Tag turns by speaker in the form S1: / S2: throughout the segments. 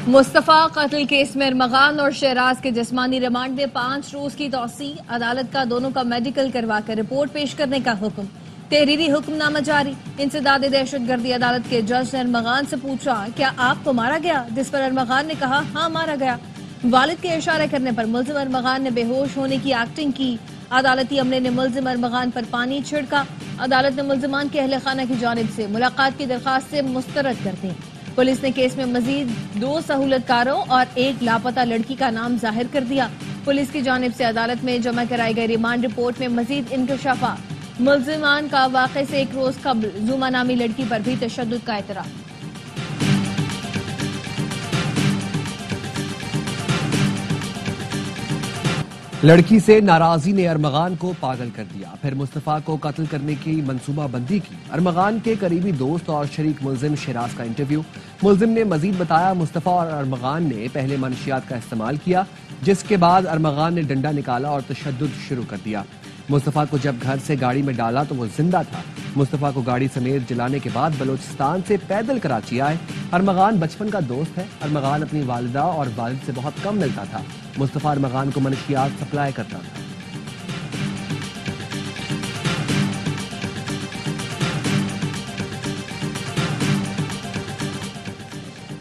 S1: مصطفیٰ قتل کیس میں ارمغان اور شہراز کے جسمانی ریمانڈ میں 5 روز کی توسیع، عدالت کا دونوں کا میڈیکل کروا کر رپورٹ پیش کرنے کا حکم، تحریری حکم نامہ جاری۔ انسداد دہشت گردی عدالت کے جج نے ارمغان سے پوچھا کیا آپ کو مارا گیا، جس پر ارمغان نے کہا ہاں مارا گیا۔ والد کے اشارہ کرنے پر ملزم ارمغان نے بے ہوش ہونے کی ایکٹنگ کی۔ عدالتی عملے نے ملزم ارمغان پر پانی چھڑکا۔ عدالت نے ملزمان کے اہل خانہ کی جانب سے ملاقات کی درخواست سے مسترد کر دی۔ پولیس نے کیس میں مزید 2 سہولت کاروں اور 1 لاپتہ لڑکی کا نام ظاہر کر دیا۔ پولیس کی جانب سے عدالت میں جمع کرائی گئی ریمانڈ رپورٹ میں مزید انکشافات۔ ملزمان کا واقعے سے 1 روز قبل زوما نامی لڑکی پر بھی تشدد کا اعتراف۔
S2: لڑکی سے ناراضی نے ارمغان کو پاگل کر دیا، پھر مصطفیٰ کو قتل کرنے کی منصوبہ بندی کی۔ ارمغان کے قریبی دوست اور شریک ملزم شہراز کا انٹرویو۔ ملزم نے مزید بتایا مصطفیٰ اور ارمغان نے پہلے منشیات کا استعمال کیا، جس کے بعد ارمغان نے ڈنڈا نکالا اور تشدد شروع کر دیا۔ مصطفیٰ کو جب گھر سے گاڑی میں ڈالا تو وہ زندہ تھا۔ مصطفیٰ کو گاڑی سمیت جلانے کے بعد بلوچستان سے پیدل کراچی آئے۔ ارمغان بچپن کا دوست ہے۔ ارمغان اپنی والدہ اور والد سے بہت کم ملتا تھا۔ مصطفیٰ ارمغان کو منشیات سپلائی کرتا تھا۔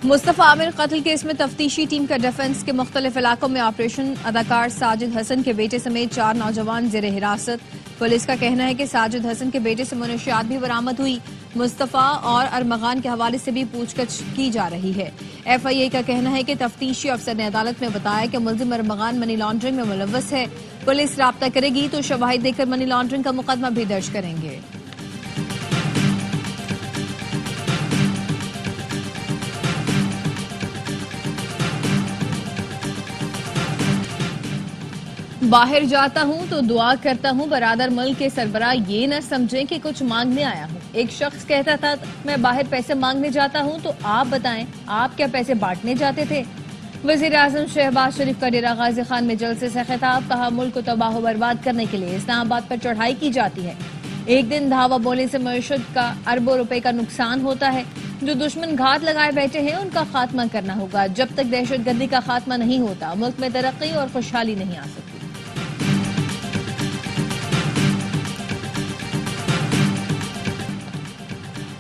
S1: مصطفیٰ عامر قتل کیس میں تفتیشی ٹیم کا ڈیفنس کے مختلف علاقوں میں آپریشن۔ اداکار ساجد حسن کے بیٹے سمیت 4 نوجوان زیر حراست۔ پولیس کا کہنا ہے کہ ساجد حسن کے بیٹے سے منشیات بھی برآمد ہوئی۔ مصطفیٰ اور ارمغان کے حوالے سے بھی پوچھ گچھ کی جا رہی ہے۔ ایف آئی اے کا کہنا ہے کہ تفتیشی افسر نے عدالت میں بتایا کہ ملزم ارمغان منی لانڈرنگ میں ملوث ہے۔ پولیس رابطہ کرے گی تو شواہد دے کر منی لانڈرنگ کا مقدمہ بھی درج کریں گے۔ باہر جاتا ہوں تو دعا کرتا ہوں برادر ملک کے سربراہ یہ نہ سمجھیں کہ کچھ مانگنے آیا ہوں۔ ایک شخص کہتا تھا میں باہر پیسے مانگنے جاتا ہوں تو آپ بتائیں آپ کیا پیسے بانٹنے جاتے تھے؟ وزیر اعظم شہباز شریف کا ڈیرہ غازی خان میں جلسے سے خطاب، کہا ملک کو تباہ و برباد کرنے کے لیے اسلام آباد پر چڑھائی کی جاتی ہے۔ ایک دن دھاوا بولنے سے معیشت کا اربوں روپے کا نقصان ہوتا ہے۔ جو دشمن گھات لگائے بیٹھے ہیں ان کا خاتمہ کرنا ہوگا۔ جب تک دہشت گردی کا خاتمہ نہیں ہوتا ملک میں ترقی اور خوشحالی نہیں آ سکتی۔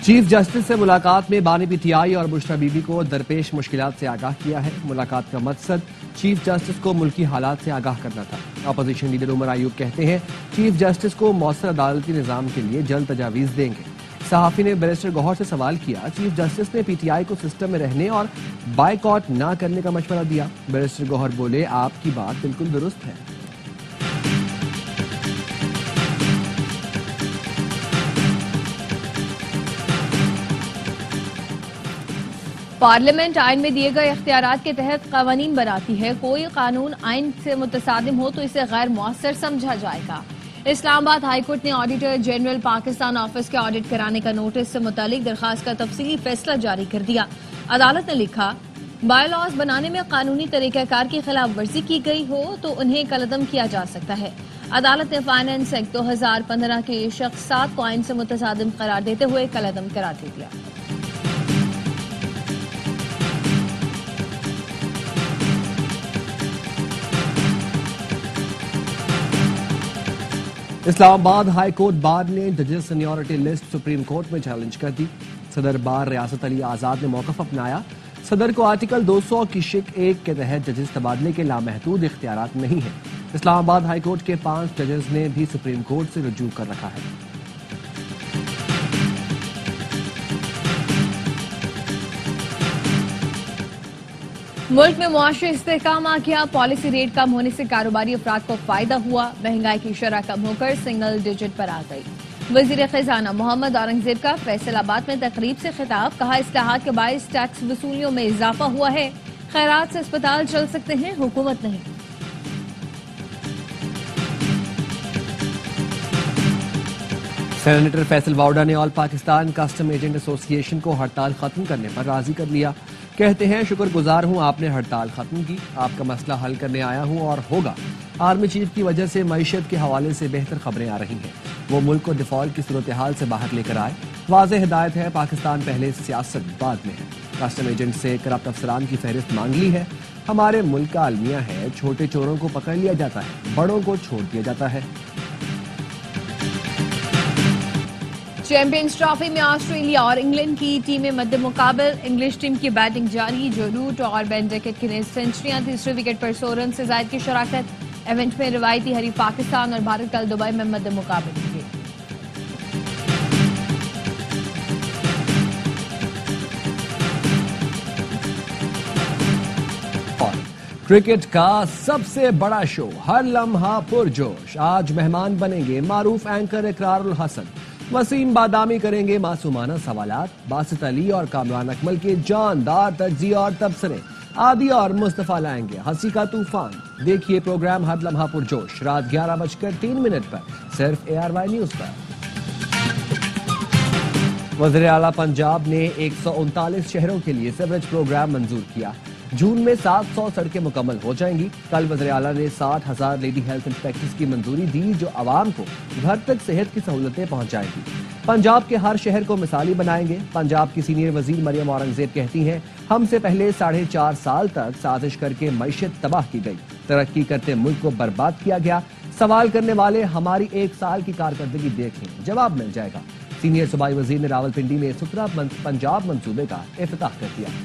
S2: چیف جسٹس سے ملاقات میں بانی پی ٹی آئی اور بشرا بی بی کو درپیش مشکلات سے آگاہ کیا ہے۔ ملاقات کا مقصد چیف جسٹس کو ملکی حالات سے آگاہ کرنا تھا۔ اپوزیشن لیڈر عمر ایوب کہتے ہیں چیف جسٹس کو مؤثر عدالتی نظام کے لیے جلد تجاویز دیں گے۔ صحافی نے بیرسٹر گوہر سے سوال کیا، چیف جسٹس نے پی ٹی آئی کو سسٹم میں رہنے اور بائیکاٹ نہ کرنے کا مشورہ دیا۔ بیرسٹر گوہر بولے آپ کی بات بالکل درست ہے۔
S1: پارلیمنٹ آئین میں دیے گئے اختیارات کے تحت قوانین بناتی ہے۔ کوئی قانون آئین سے متصادم ہو تو اسے غیر مؤثر سمجھا جائے گا۔ اسلام آباد ہائی کورٹ نے آڈیٹر جنرل پاکستان آفس کے آڈٹ کرانے کا نوٹس سے متعلق درخواست کا تفصیلی فیصلہ جاری کر دیا۔ عدالت نے لکھا بائی لاز بنانے میں قانونی طریقہ کار کی خلاف ورزی کی گئی ہو تو انہیں کالعدم کیا جا سکتا ہے۔ عدالت نے فائنانس ایکٹ 2015 کے شخص 7 کو آئین سے متصادم قرار دیتے ہوئے کالعدم قرار دے دیا۔
S2: اسلام آباد ہائی کورٹ بار نے ججز سینیورٹی لسٹ سپریم کورٹ میں چیلنج کر دی۔ صدر بار ریاست علی آزاد نے موقف اپنایا۔ صدر کو آرٹیکل 200 کی شق 1 کے تحت ججز تبادلے کے لامحدود اختیارات نہیں ہیں۔ اسلام آباد ہائی کورٹ کے 5 ججز نے بھی سپریم کورٹ سے رجوع کر رکھا ہے۔
S1: ملک میں معاشی استحکام آ گیا، پالیسی ریٹ کم ہونے سے کاروباری افراد کو فائدہ ہوا، مہنگائی کی شرح کم ہو کر سنگل ڈیجٹ پر آ گئی۔ وزیر خزانہ محمد اورنگزیب کا فیصل آباد میں تقریب سے خطاب، کہا اصلاحات کے باعث ٹیکس وصولیوں میں اضافہ ہوا ہے، خیرات سے اسپتال چل سکتے ہیں، حکومت نہیں۔
S2: سینیٹر فیصل واؤڈا نے آل پاکستان کسٹم ایجنٹ ایسوسی ایشن کو ہڑتال ختم کرنے پر راضی کر لیا۔ کہتے ہیں شکر گزار ہوں آپ نے ہڑتال ختم کی، آپ کا مسئلہ حل کرنے آیا ہوں اور ہوگا۔ آرمی چیف کی وجہ سے معیشت کے حوالے سے بہتر خبریں آ رہی ہیں۔ وہ ملک کو ڈیفالٹ کی صورتحال سے باہر لے کر آئے۔ واضح ہدایت ہے، پاکستان پہلے، سیاست بعد میں ہے۔ کسٹم ایجنٹ سے کرپٹ افسران کی فہرست مانگ لی ہے۔ ہمارے ملک کا المیہ ہے، چھوٹے چوروں کو پکڑ لیا جاتا ہے، بڑوں کو چھوڑ دیا جاتا ہے۔
S1: چیمپئنز ٹرافی میں آسٹریلیا اور انگلینڈ کی ٹیمیں مد مقابل۔ انگلش ٹیم کی بیٹنگ جاری، جو روٹ اور بین ڈیکٹ کی نئی سنچریاں، تیسرے وکٹ پر 100 رن سے زائد کی شراکت۔ ایونٹ میں روایتی حریف پاکستان اور بھارت کل دبئی میں مد مقابل ہوں گے۔
S2: کرکٹ کا سب سے بڑا شو، ہر لمحہ پرجوش۔ آج مہمان بنیں گے معروف اینکر اقرار الحسن، وسیم بادامی کریں گے معصومانہ سوالات، باسط علی اور کامران اکمل کے جاندار تجزیے اور تبصرے، عادی اور مصطفیٰ لائیں گے ہنسی کا طوفان۔ دیکھیے پروگرام ہر لمحہ پرجوش رات 11:03 پر صرف ARY نیوز پر۔ وزیر اعلیٰ پنجاب نے 139 شہروں کے لیے سیوریج پروگرام منظور کیا۔ جون میں 700 سڑکیں مکمل ہو جائیں گی۔ کل وزیر اعلیٰ نے 60,000 لیڈی ہیلتھ انسپیکٹرز کی منظوری دی، جو عوام کو گھر تک صحت کی سہولتیں پہنچائیں گی۔ پنجاب کے ہر شہر کو مثالی بنائیں گے۔ پنجاب کی سینئر وزیر مریم اورنگزیب کہتی ہیں، ہم سے پہلے 4.5 سال تک سازش کر کے معیشت تباہ کی گئی، ترقی کرتے ملک کو برباد کیا گیا۔ سوال کرنے والے ہماری 1 سال کی کارکردگی دیکھیں، جواب مل جائے گا۔ سینئر صوبائی وزیر نے راولپنڈی میں 17 پنجاب منصوبے کا افتتاح کر دیا۔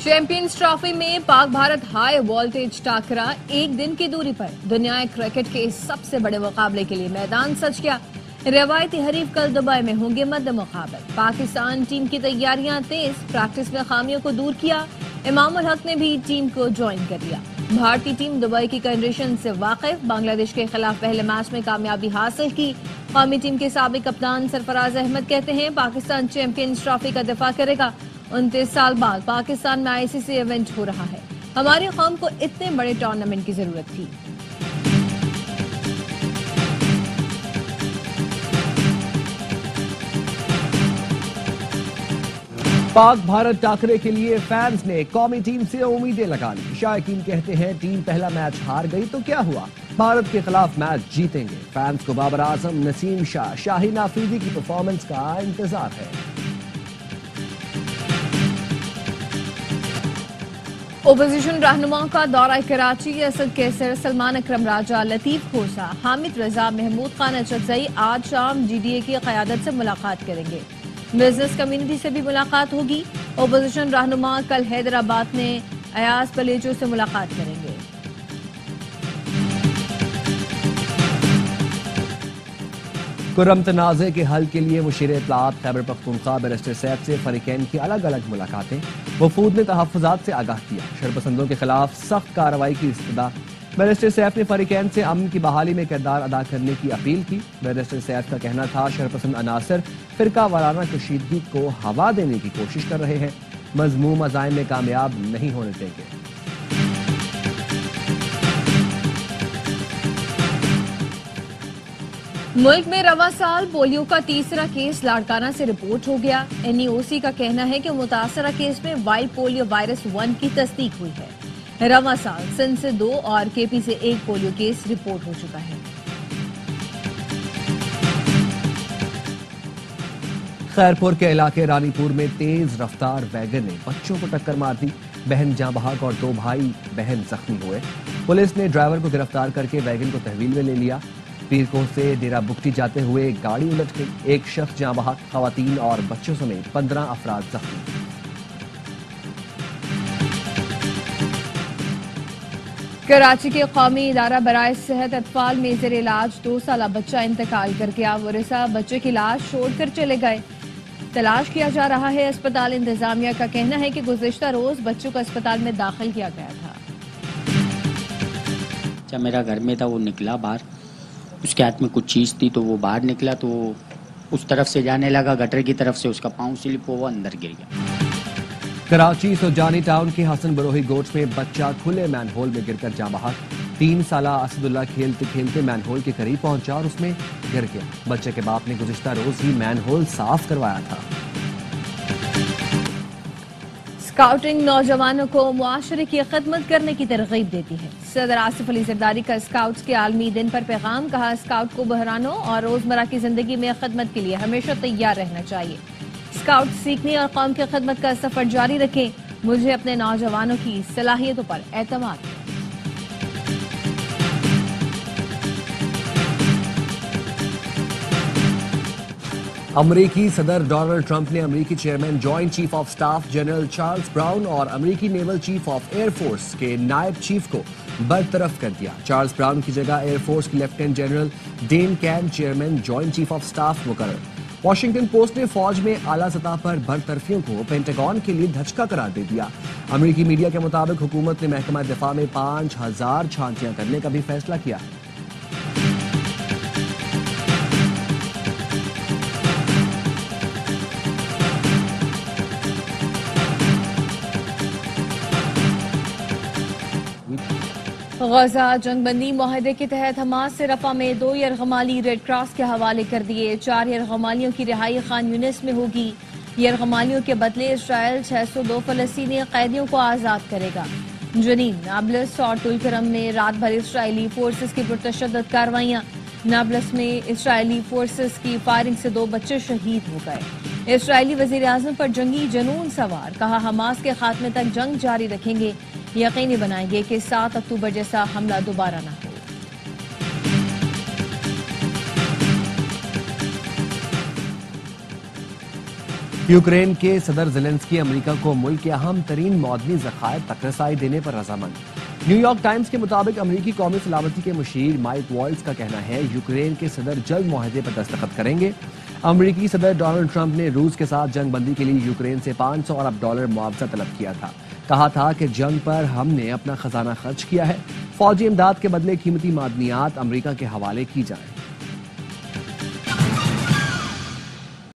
S1: چیمپئنز ٹرافی میں پاک بھارت ہائی وولٹیج ٹاکرا، ایک دن کی دوری پر دنیا کرکٹ کے سب سے بڑے مقابلے کے لیے میدان سج گیا۔ روایتی حریف کل دبئی میں ہوں گے مد مقابل۔ پاکستان ٹیم کی تیاریاں تیز، پریکٹس میں خامیوں کو دور کیا۔ امام الحق نے بھی ٹیم کو جوائن کر لیا۔ بھارتی ٹیم دبئی کی کنڈیشن سے واقف، بنگلہ دیش کے خلاف پہلے میچ میں کامیابی حاصل کی۔ قومی ٹیم کے سابق کپتان سرفراز احمد کہتے ہیں، پاکستان چیمپئنز ٹرافی کا دفاع کرے گا۔ 29 سال بعد پاکستان میں ICC ایونٹ ہو رہا ہے، ہماری قوم کو اتنے بڑے ٹورنامنٹ کی ضرورت تھی۔
S2: پاک بھارت ٹاکرے کے لیے فینز نے قومی ٹیم سے امیدیں لگا لی۔ شائقین کہتے ہیں، ٹیم پہلا میچ ہار گئی تو کیا ہوا، بھارت کے خلاف میچ جیتیں گے۔ فینز کو بابر اعظم، نسیم شاہ، شاہین آفریدی کی پرفارمنس کا انتظار ہے۔
S1: اپوزیشن رہنما کا دورہ کراچی، اسد کیسر، سلمان اکرم راجہ، لطیف کھوسا، حامد رضا، محمود خان اچکزئی آج شام GDA کی قیادت سے ملاقات کریں گے۔ بزنس کمیونٹی سے بھی ملاقات ہوگی۔ اپوزیشن رہنما کل حیدرآباد میں ایاز پلیجو سے ملاقات کریں گے۔
S2: کرم تنازع کے حل کے لیے مشیر اطلاعات خیبر پختونخوا بیرسٹر سیف سے فریقین کی الگ الگ ملاقاتیں۔ وفود نے تحفظات سے آگاہ کیا، شرپسندوں کے خلاف سخت کارروائی کی استدعا۔ بیرسٹر سیف نے فریقین سے امن کی بحالی میں کردار ادا کرنے کی اپیل کی۔ بیرسٹر سیف کا کہنا تھا، شرپسند عناصر فرقہ وارانہ کشیدگی کو ہوا دینے کی کوشش کر رہے ہیں، مذموم عزائم میں کامیاب نہیں ہونے دیں گے۔
S1: ملک میں رواں سال پولیو کا تیسرا کیس لاڑکانہ سے رپورٹ ہو گیا۔ NEOC کا کہنا ہے کہ متاثرہ کیس میں وائلڈ پولیو وائرس 1 کی تصدیق ہوئی ہے۔ رواں سال سندھ سے 2 اور KP سے 1 پولیو کیس رپورٹ ہو چکا ہے۔
S2: خیرپور کے علاقے رانی پور میں تیز رفتار ویگن نے بچوں کو ٹکر مار دی، بہن جاں بحق اور 2 بھائی بہن زخمی ہوئے۔ پولیس نے ڈرائیور کو گرفتار کر کے ویگن کو تحویل میں لے لیا۔ پیرکوہ سے ڈیرہ بگٹی جاتے ہوئے گاڑی الٹ گئی، 1 شخص جاں بحق، خواتین اور بچوں سمیت 15 افراد زخمی۔
S1: کراچی کے قومی ادارہ برائے صحت اطفال میں زیر علاج 2 سالہ بچہ انتقال کر گیا۔ ورثہ بچے کی لاش چھوڑ کر چلے گئے، تلاش کیا جا رہا ہے۔ اسپتال انتظامیہ کا کہنا ہے کہ گزشتہ روز بچوں کو اسپتال میں داخل کیا گیا تھا۔
S3: جب میرا گھر میں تھا، وہ نکلا باہر، اس کے ہاتھ میں کچھ چیز تھی تو وہ باہر نکلا، تو اس طرف سے جانے لگا، گٹر کی طرف سے اس کا پاؤں سلپ ہوا، اندر گر گیا۔
S2: کراچی سوجانی ٹاؤن کے حسن بروہی گوٹس میں بچہ کھلے مین ہول میں گر کر جاں بحق۔ 3 سالہ اسد اللہ کھیلتے کھیلتے مین ہول کے قریب پہنچا اور اس میں گر گیا۔ بچے کے باپ نے گزشتہ روز ہی مین ہول صاف کروایا تھا۔
S1: اسکاؤٹنگ نوجوانوں کو معاشرے کی خدمت کرنے کی ترغیب دیتی ہے. صدر آصف علی زرداری کا اسکاؤٹس کے عالمی دن پر پیغام. کہا اسکاؤٹ کو بحرانوں اور روزمرہ کی زندگی میں خدمت کے لیے ہمیشہ تیار رہنا چاہیے. اسکاؤٹ سیکھنے اور قوم کی خدمت کا سفر جاری رکھیں. مجھے اپنے نوجوانوں کی صلاحیتوں پر اعتماد ہے.
S2: امریکی صدر ڈونلڈ ٹرمپ نے امریکی chairman joint chief of staff general Charles brown اور امریکی naval chief of air force کے نائب چیف کو برطرف کر دیا. چارلز براؤن کی جگہ ایئر فورس کی lieutenant general Dan Caine chairman joint chief of staff مقرر. واشنگٹن پوسٹ نے فوج میں اعلیٰ سطح پر برطرفیوں کو پینٹاگون کے لیے دھچکا قرار دے دیا. امریکی میڈیا کے مطابق حکومت نے محکمہ دفاع میں 5000 چھانٹیاں کرنے کا بھی فیصلہ کیا.
S1: غزہ جنگ بندی معاہدے کے تحت حماس سے رفح میں 2 یرغمالی ریڈ کراس کے حوالے کر دیے. 4 یرغمالیوں کی رہائی خان یونس میں ہوگی. یرغمالیوں کے بدلے اسرائیل 602 فلسطینی قیدیوں کو آزاد کرے گا. جنین، نابلس اور طولکرم میں رات بھر اسرائیلی فورسز کی پرتشدد کارروائیاں. نابلس میں اسرائیلی فورسز کی فائرنگ سے 2 بچے شہید ہو گئے. اسرائیلی وزیراعظم پر جنگی جنون سوار. کہا حماس کے خاتمے تک جنگ جاری رکھیں گے. یقینی بنائیں گے کہ 7 اکتوبر جیسا حملہ دوبارہ نہ ہو.
S2: یوکرین کے صدر زیلنسکی امریکہ کو ملک کے اہم ترین معدنی ذخائر تک رسائی دینے پر رضامند. نیو یارک ٹائمز کے مطابق امریکی قومی سلامتی کے مشیر مائک والٹز کا کہنا ہے یوکرین کے صدر جلد معاہدے پر دستخط کریں گے. امریکی صدر ڈونلڈ ٹرمپ نے روس کے ساتھ جنگ بندی کے لیے یوکرین سے 500 ارب ڈالر معاوضہ طلب کیا تھا. کہا تھا کہ جنگ پر ہم نے اپنا خزانہ خرچ کیا ہے. فوجی امداد کے بدلے قیمتی معدنیات امریکہ کے حوالے کی جائیں.